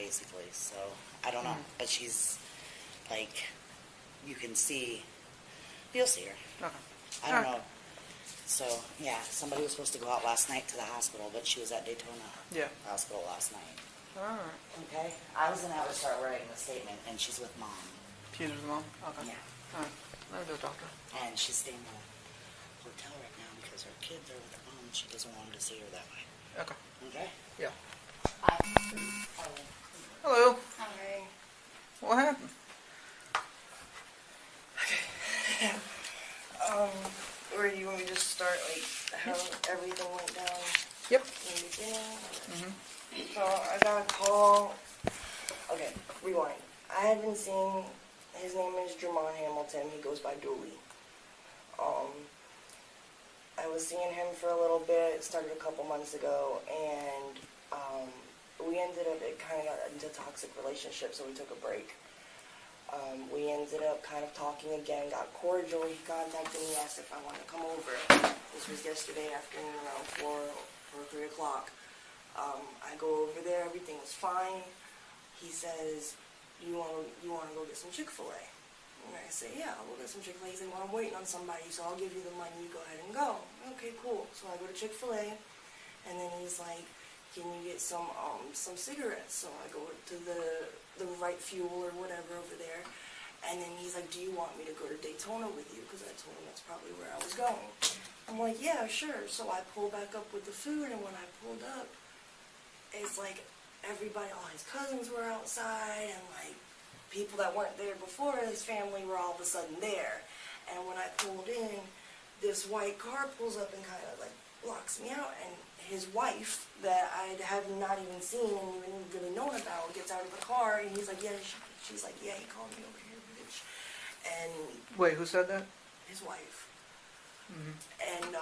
basically. So, I don't know. But she's, like, you can see, you'll see her. Okay. I don't know. So, yeah, somebody was supposed to go out last night to the hospital, but she was at Daytona Hospital last night. Alright. Okay? I was going to have her start writing the statement, and she's with Mom. She's with Mom? Okay. Yeah. Alright. Let me go talk to her. And she's staying in a hotel right now because her kids are with her mom. She doesn't want them to see her that way. Okay. Okay? Yeah. Hi. Hello. Hi. What happened? Where do you want me to just start, like, how everything went down Yep. in the beginning? Mm-hmm. So, I got a call. Okay, rewind. I had been seeing, his name is Jermon Hamilton. He goes by Dooley. I was seeing him for a little bit. It started a couple months ago, and we ended up, it kind of got into a toxic relationship, so we took a break. We ended up kind of talking again, got cordial. He contacted me, asked if I wanted to come over. This was yesterday afternoon around 4 or 3 o'clock. I go over there, everything was fine. He says, you want to go get some Chick-fil-A? And I say, yeah, I'll go get some Chick-fil-A. He said, well, I'm waiting on somebody, so I'll give you the money, you go ahead and go. Okay, cool. So I go to Chick-fil-A, and then he's like, can you get some cigarettes? So I go to the Right Fuel or whatever over there, and then he's like, do you want me to go to Daytona with you? Because I told him that's probably where I was going. I'm like, yeah, sure. So I pull back up with the food, and when I pulled up, it's like everybody, all his cousins were outside, and like people that weren't there before, his family were all of a sudden there. And when I pulled in, this white car pulls up and kind of like blocks me out, and his wife, that I have not even seen and even really known about, gets out of the car, and he's like, yeah, she's like, yeah, he called me over here, bitch. And Wait, who said that? his wife. Mm-hmm. And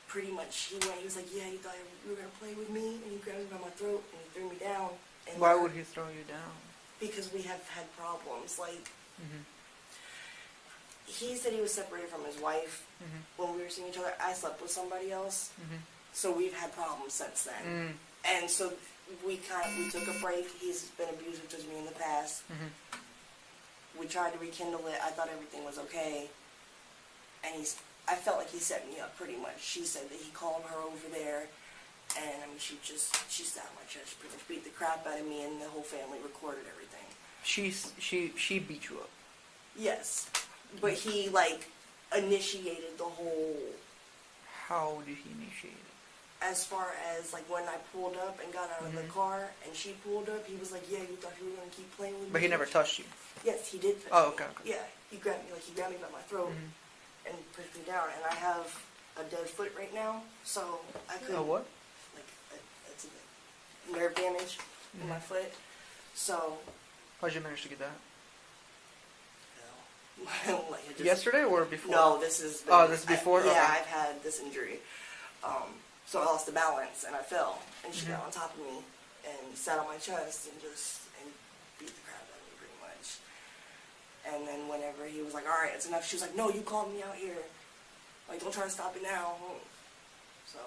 pretty much he was like, yeah, you thought you were gonna play with me, and he grabbed me by my throat and he threw me down. And Why would he throw you down? Because we have had problems. Like, Mm-hmm. he said he was separated from his wife when we were seeing each other. I slept with somebody else. So we've had problems since then. And so we took a break. He's been abusive to me in the past. We tried to rekindle it. I thought everything was okay. And I felt like he set me up pretty much. She said that he called her over there, and I mean, she sat on my chest, pretty much beat the crap out of me, and the whole family recorded everything. She beat you up. Yes. But he, like, initiated the whole... How did he initiate it? As far as, like, when I pulled up and got out of the car and she pulled up, he was like, yeah, you thought you were going to keep playing with me? But he never touched you? Yes, he did touch me. Oh, okay. Yeah, he grabbed me by my throat and pushed me down. And I have a dead foot right now, so I couldn't... A what? Like, it's a nerve damage in my foot, so... How'd you manage to get that? like, Yesterday or before? No, this is... This is before? Yeah, Okay. I've had this injury. So I lost the balance, and I fell, and she got on top of me, and sat on my chest, and beat the crap out of me, pretty much. And then whenever he was like, all right, it's enough, she was like, no, you called me out here. Like, don't try to stop it now. So...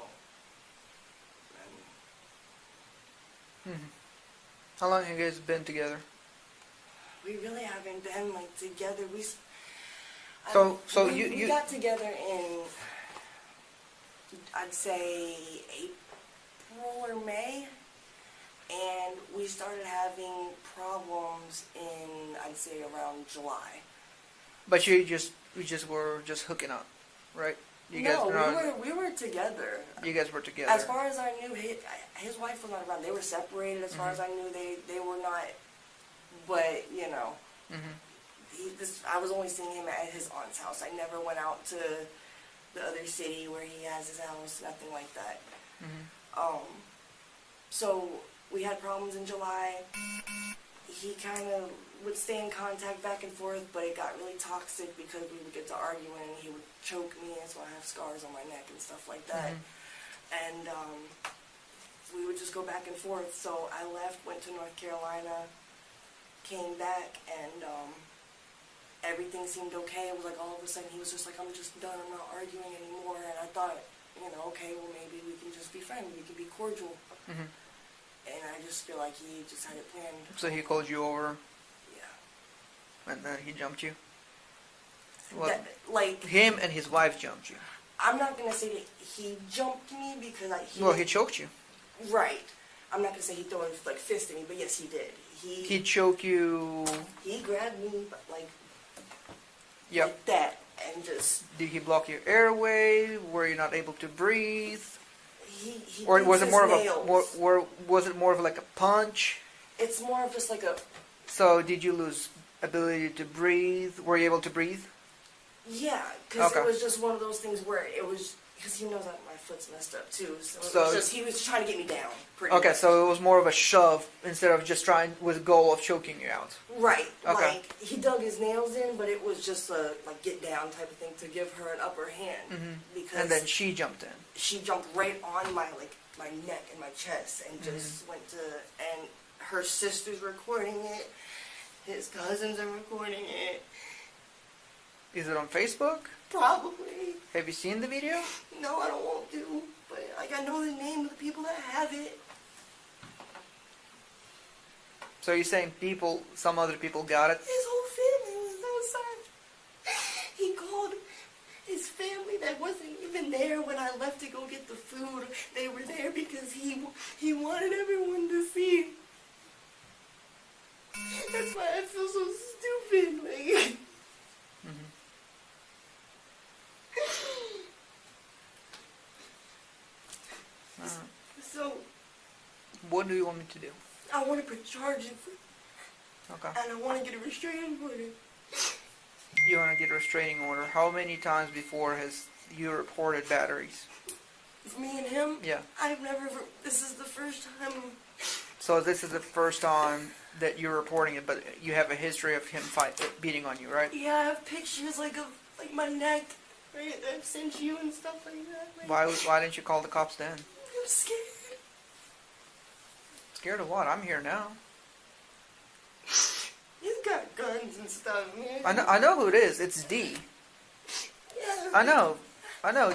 How long have you guys been together? We really haven't been, like, together. We got together in, I'd say, April or May, and we started having problems in, I'd say, around July. But you were just hooking up, right? We were together. You guys were together. As far as I knew, his wife was not around. They were separated. As far as I knew, they were not. But you know, I was only seeing him at his aunt's house. I never went out to the other city where he has his house. Nothing like that. So we had problems in July. He kind of would stay in contact back and forth, but it got really toxic because we would get to arguing, and he would choke me, and so I have scars on my neck and stuff like that. And we would just go back and forth. So I left, went to North Carolina, came back, and everything seemed okay. It was like all of a sudden he was just like, I'm just done, I'm not arguing anymore. And I thought, okay, well maybe we can just be friends, we can be cordial. and I just feel like he just had it planned. So he called you over, Yeah. and then he jumped you? Like, him and his wife jumped you. I'm not gonna say that he jumped me because He choked you. Right. I'm not gonna say he threw like fist at me, but yes, he did. He choked you. He grabbed me like that and just. Did he block your airway? Were you not able to breathe? He or was it more nails. was it more of like a punch? It's more of just like a. So did you lose ability to breathe? Were you able to breathe? Yeah, because it was just one of those things where it was, because he knows that my foot's messed up too, so it was just, he was trying to get me down, pretty much. So it was more of a shove instead of just trying with the goal of choking you out. Right, like, he dug his nails in, but it was just a, like, get down type of thing to give her an upper hand, because... And then she jumped in. She jumped right on my, like, my neck and my chest, and just went to, and her sister's recording it, his cousins are recording it. Is it on Facebook? Probably. Have you seen the video? No, I don't want to. But like, I know the name of the people that have it. So you're saying some other people got it? His whole family was outside. He called his family that wasn't even there when I left to go get the food. They were there because he wanted everyone to see. That's why I feel so stupid. Like. So, what do you want me to do? I want to put charges. Okay. And I want to get a restraining order. You want to get a restraining order. How many times before has you reported batteries? Me and him? Yeah. I've never, this is the first time. So this is the first time that you're reporting it, but you have a history of him beating on you, right? Yeah, I have pictures like of my neck, right? That I've sent you and stuff like that. Like, Why didn't you call the cops then? I'm scared. Scared of what? I'm here now. He's got guns and stuff, man. I know who it is. It's D. Yeah. I know.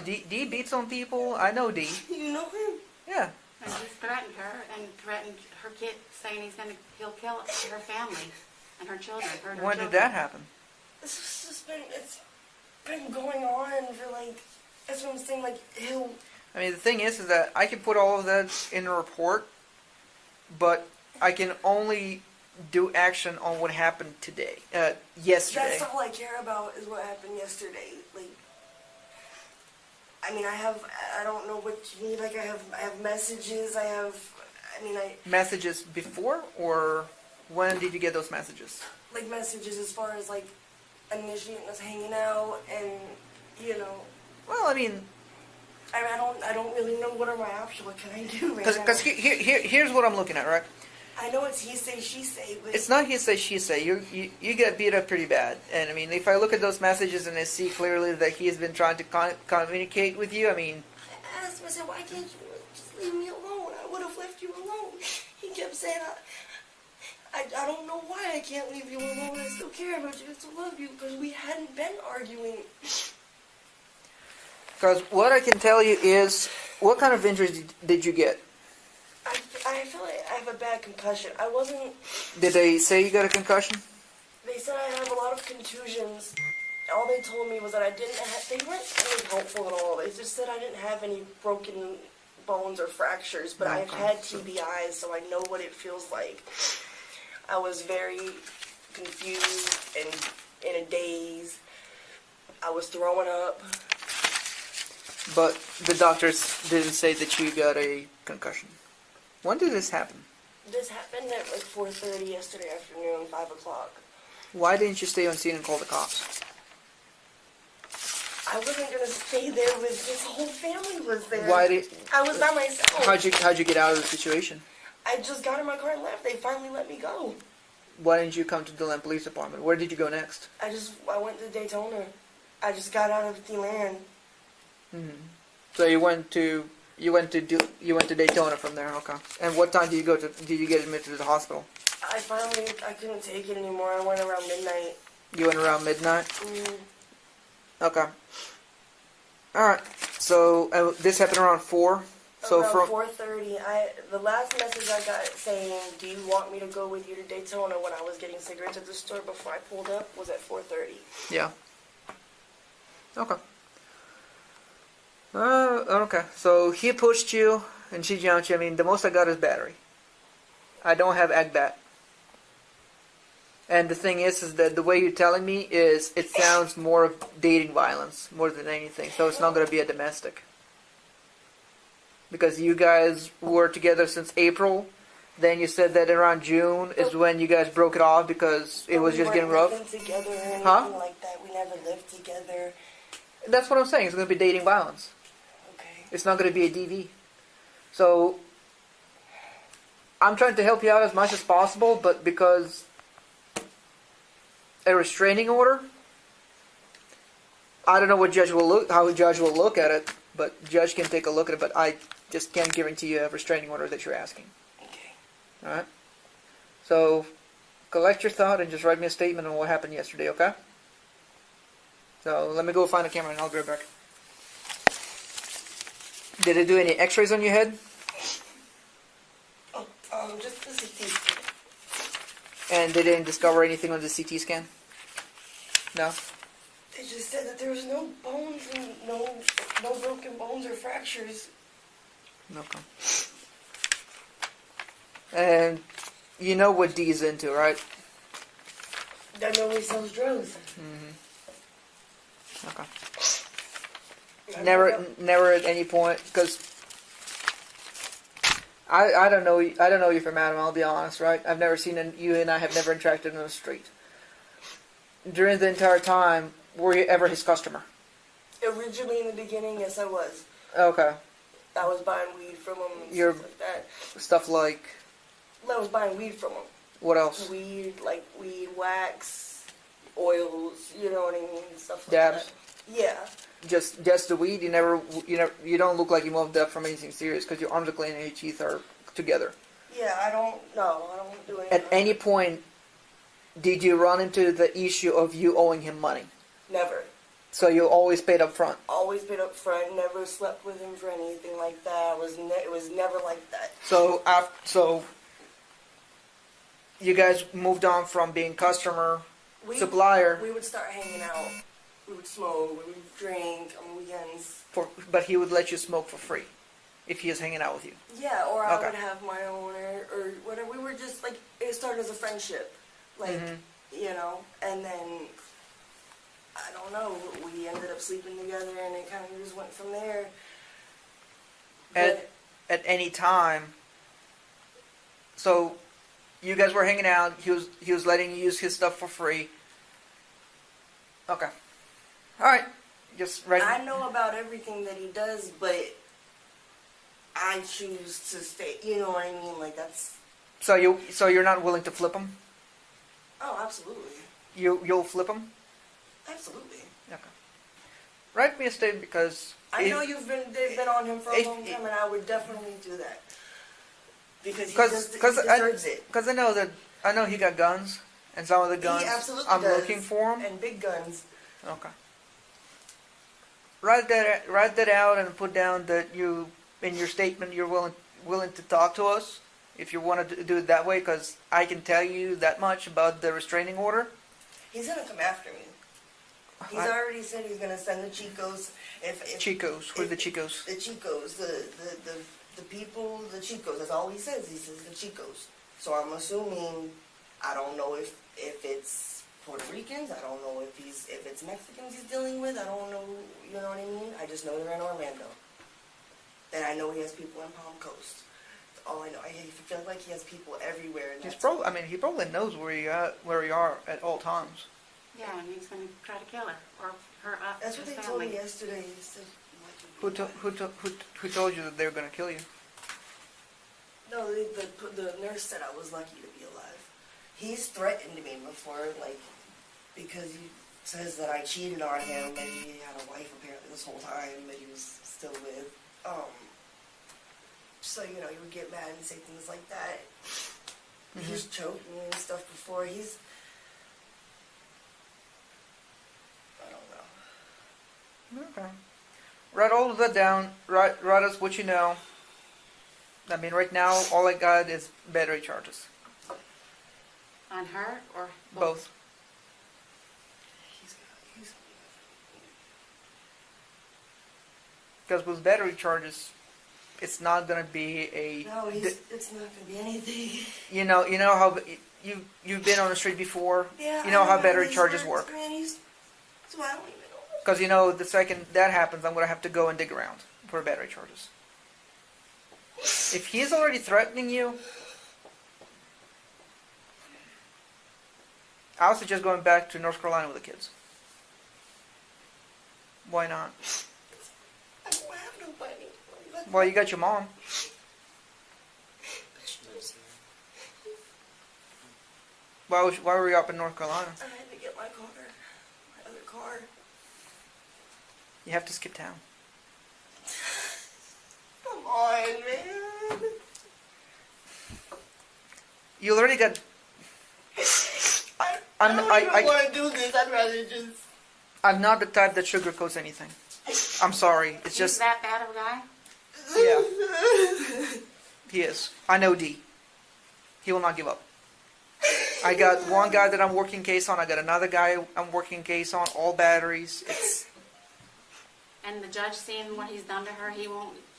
D beats on people. I know D. You know him? Yeah. And he's threatened her and threatened her kid, saying he'll kill her family and her children. When did that happen? It's just been going on for like, that's what I'm saying, like, I mean, the thing is that I can put all of that in a report, but I can only do action on what happened yesterday. That's all I care about is what happened yesterday. Like, I mean, I don't know what you need. Like, I have messages. Messages before, or when did you get those messages? Like, messages as far as, like, initiating us hanging out and, you know. Well, I mean, I don't really know what are my options. What can I do right now? Because here's what I'm looking at, right? I know it's he say, she say, but... It's not he say, she say. You get beat up pretty bad. And, I mean, if I look at those messages and I see clearly that he has been trying to communicate with you, I mean... I asked him, I said, why can't you just leave me alone? I would have left you alone. He kept saying, I don't know why I can't leave you alone. I still care about you. I still love you. Because we hadn't been arguing. Because what I can tell you is, what kind of injuries did you get? I feel like I have a bad concussion. I wasn't... Did they say you got a concussion? They said I have a lot of contusions. All they told me was that I didn't have... They weren't really helpful at all. They just said I didn't have any broken bones or fractures, but I've had TBIs, so I know what it feels like. I was very confused and in a daze. I was throwing up. But the doctors didn't say that you got a concussion. When did this happen? This happened at like 4:30 yesterday afternoon, 5 o'clock. Why didn't you stay on scene and call the cops? I wasn't going to stay there with his whole family was there. I was by myself. How'd you get out of the situation? I just got in my car and left. They finally let me go. Why didn't you come to the DeLand Police Department? Where did you go next? I went to Daytona. I just got out of DeLand. So you went to Daytona from there, okay. And what time did you get admitted to the hospital? I couldn't take it anymore. I went around midnight. You went around midnight? Okay. Alright. So this happened around 4? So Around from 4:30, the last message I got saying, "Do you want me to go with you to Daytona?" when I was getting cigarettes at the store before I pulled up was at 4:30. yeah. Okay. Okay. So he pushed you and she jumped you. I mean, the most I got is battery. I don't have agbat. And the thing is that the way you're telling me is it sounds more of dating violence more than anything. So it's not going to be a domestic. Because you guys were together since April. Then you said that around June is when you guys broke it off because it was just getting rough. We weren't living together or anything Huh? like that. We never lived together. That's what I'm saying. It's going to be dating violence. Okay. It's not going to be a DV. So I'm trying to help you out as much as possible, but because a restraining order, I don't know what judge will look, how a judge will look at it, but judge can take a look at it. But I just can't guarantee you a restraining order that you're asking. Okay. All right. So collect your thought and just write me a statement on what happened yesterday. Okay. So let me go find a camera and I'll be right back. Did it do any X-rays on your head? Oh, just the CT scan. And they didn't discover anything on the CT scan? No? They just said that there was no bones and no broken bones or fractures. Okay. And you know what D's into, right? That know he sells drugs. Okay. I Never at any point, because I don't know you from Adam. I'll be honest, right? I've never seen you, and I have never interacted on the street. During the entire time, were you ever his customer? Originally, in the beginning, yes, I was. Okay. I was buying weed from him and You're- stuff like that. Stuff like I was buying weed from him. what else? Weed, wax, oils, you know what I mean, stuff like Dabs? that. Yeah. Just the weed. You don't look like you moved up from anything serious because your arms are clean and your teeth are together. Yeah, I don't do anything. At any point, did you run into the issue of you owing him money? Never. So you always paid up front. Always been up front, never slept with him for anything like that. It was never like that. So you guys moved on from being customer, supplier, We would start hanging out. We would smoke, we would drink on weekends. but he would let you smoke for free if he is hanging out with you. Yeah, or I Okay. would have my own or whatever. We were just like, it started as a friendship. Like, you know, and then, I don't know, we ended up sleeping together and it kind of just went from there. But At any time. So you guys were hanging out. He was letting you use his stuff for free. Okay. All right. Just right. I know about everything that he does, but I choose to stay. You know what I mean? Like that's. So you're not willing to flip him? Oh, absolutely. You'll flip him? Absolutely. Okay. Write me a statement because I know they've been on him for a long time, and I would definitely do that because he deserves it. Because I know he got guns, and some of the guns He absolutely I'm does. looking for him. And big guns. Okay. Write that out and put down that you in your statement you're willing to talk to us if you want to do it that way. Because I can tell you that much about the restraining order. He's gonna come after me. He's already said he's gonna send the Chicos. If Chicos, who are the Chicos? The Chicos, the people, the Chicos. That's all he says. He says the Chicos. So I'm assuming. I don't know if it's Puerto Ricans. I don't know if it's Mexicans he's dealing with. I don't know. You know what I mean? I just know they're in Orlando, and I know he has people in Palm Coast. That's all I know. I feel like he has people everywhere. And He probably knows where you are at all times. Yeah, and he's going to try to kill her or her. That's what his they told family. me yesterday. He said, Who told you that they were going to kill you? No, the nurse said I was lucky to be alive. He's threatened me before, like, because he says that I cheated on him and he had a wife apparently this whole time that he was still with. So, you know, he would get mad and say things like that. He's choked me and stuff before. I don't know. Okay. Write all of that down. Write us what you know. I mean, right now, all I got is battery charges. On her or Both. Because with battery charges, it's not going to be a... No, it's not gonna be anything. You know how you've been on the street before. Yeah, You know I how know battery this charges works, work. Man, so I don't even know. Because the second that happens, I'm going to have to go and dig around for battery charges. If he's already threatening you, I would suggest going back to North Carolina with the kids. Why not? I don't have nobody. Well, you got your mom. Why were you up in North Carolina? I had to get my car, my other car. You have to skip town. Come on, man. You already got... I don't even want to do this. I'd rather just... I'm not the type that sugarcoats anything. I'm sorry. It's He's just... that bad of a guy? Yeah. He is. I know D. He will not give up. I got one guy that I'm working case on. I got another guy I'm working case on. All batteries. It's... And the judge seeing what he's done to her, he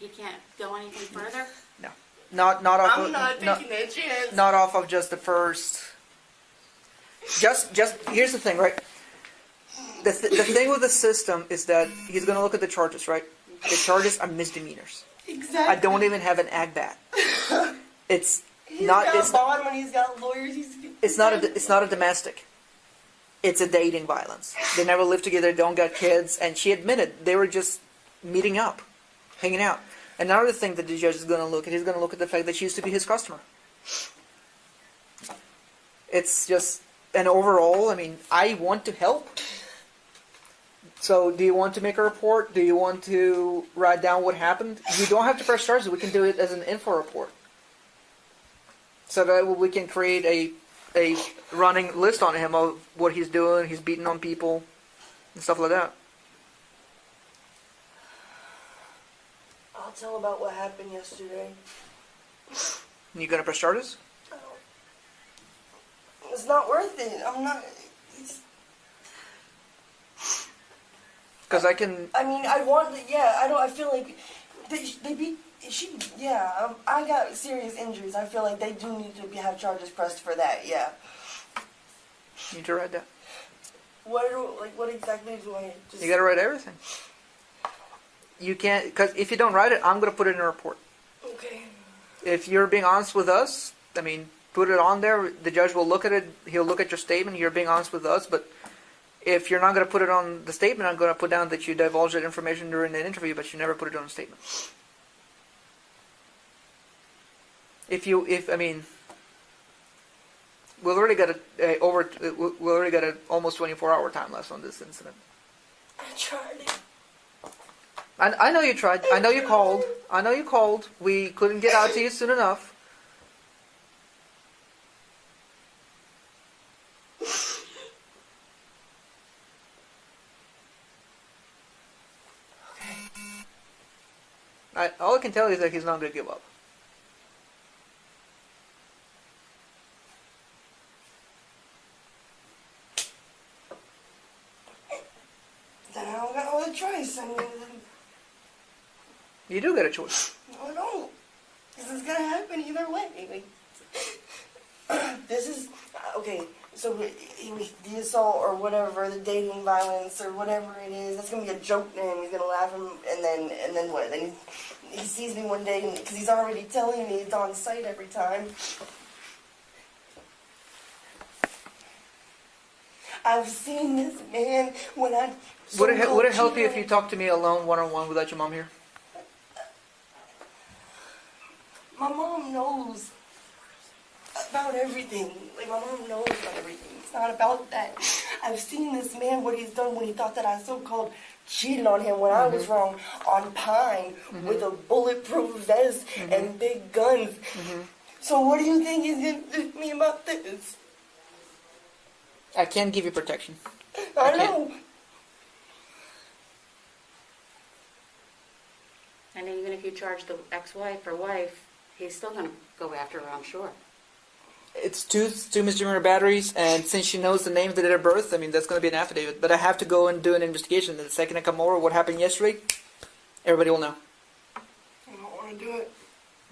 can't go anything further? No. Not off I'm of... not taking that chance. Not off of just the first... Just here's the thing, right? The thing with the system is that he's going to look at the charges, right? The charges are misdemeanors. Exactly. I don't even have an ag bat. It's He's not. got It's bond when he's got lawyers. it's not a. It's not a domestic. It's a dating violence. They never lived together. Don't got kids, and she admitted they were just meeting up, hanging out. Another thing that the judge is going to look at, he's going to look at the fact that she used to be his customer. It's just, and overall, I mean, I want to help. So, do you want to make a report? Do you want to write down what happened? You don't have to press charges. We can do it as an info report. So that we can create a running list on him of what he's doing. He's beating on people and stuff like that. I'll tell about what happened yesterday. You gonna press charges? It's not worth it. I'm not. Because I can. I mean, I want. Yeah, I don't. I feel like they beat. She. Yeah, I got serious injuries. I feel like they do need to have charges pressed for that. Yeah. You need to write that. What exactly do I just? You gotta write everything. You can't, because if you don't write it, I'm gonna put it in a report. Okay. If you're being honest with us, I mean, put it on there. The judge will look at it. He'll look at your statement. You're being honest with us, but if you're not going to put it on the statement, I'm going to put down that you divulged that information during an interview, but you never put it on a statement. I mean, we've already got we already got an almost 24-hour time left on this incident. I tried it. I know you tried. I know you called. I know you called. We couldn't get out to you soon enough. All I can tell you is that he's not going to give up. Then I don't got no other choice. I mean, You do get a choice. no, I don't. This is gonna happen either way. Like, this is okay. So the assault or whatever, the dating violence or whatever it is, that's gonna be a joke to him. He's gonna laugh and then what? Then he sees me one day because he's already telling me it's on site every time. I've seen this man when I. Would it help you if you talked to me alone, one-on-one, without your mom here? My mom knows about everything. Like, my mom knows about everything. It's not about that. I've seen this man, what he's done when he thought that I so-called cheated on him when I was wrong, on Pine, with a bulletproof vest and big guns. So what do you think he's going to do to me about this? I can't give you protection. I know. And even if you charge the ex-wife or wife, He's still gonna go after her, I'm sure. It's two misdemeanor batteries, and since she knows the names, the date of birth, I mean, that's going to be an affidavit. But I have to go and do an investigation. The second I come over, what happened yesterday, everybody will know. I don't want to do it.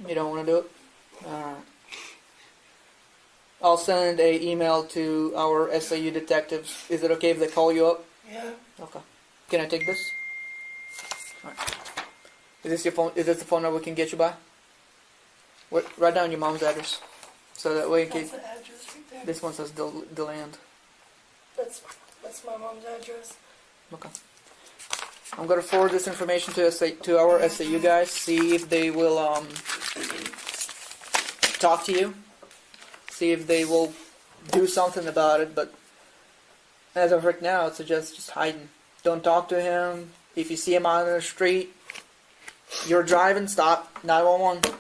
You don't want to do it? Alright. I'll send a email to our SAU detectives. Is it okay if they call you up? Yeah. Okay. Can I take this? Alright. Is this your phone? Is this the phone number we can get you by? Write down your mom's address. So that way in case... That's the address right there. This one says DeLand. That's my mom's address. Okay. I'm gonna forward this information to our SAU guys. See if they will talk to you. See if they will do something about it. But as of right now, it's just hiding. Don't talk to him. If you see him out on the street, you're driving, stop. 911.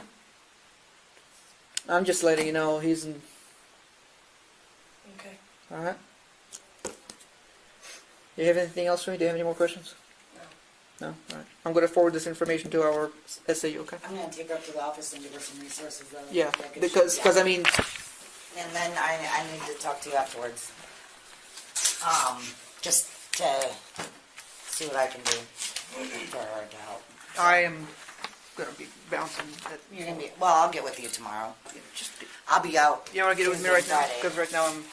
I'm just letting you know he's in. Okay. All right. Do you have anything else for me? Do you have any more questions? No. No? All right. I'm going to forward this information to our SAU, okay? I'm gonna take her up to the office and give her some resources though. Yeah, she- because I mean, And then I need to talk to you afterwards. Just to see what I can do for her to help. I am going to be bouncing. You're gonna be, well, I'll get with you tomorrow. Just, I'll be out. you want to get it with me Tuesday right now? and Friday. Because right now I'm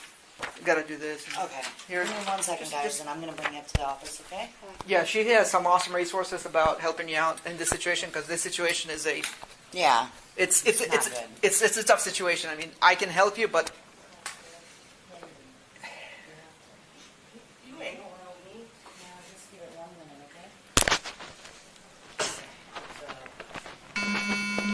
got to do this. Okay. Here. Give me 1 second, guys, and I'm gonna bring you up to the office, okay? Yeah, she has some awesome resources about helping you out in this situation because this situation is Yeah. it's Not good. it's a tough situation. I mean, I can help you, but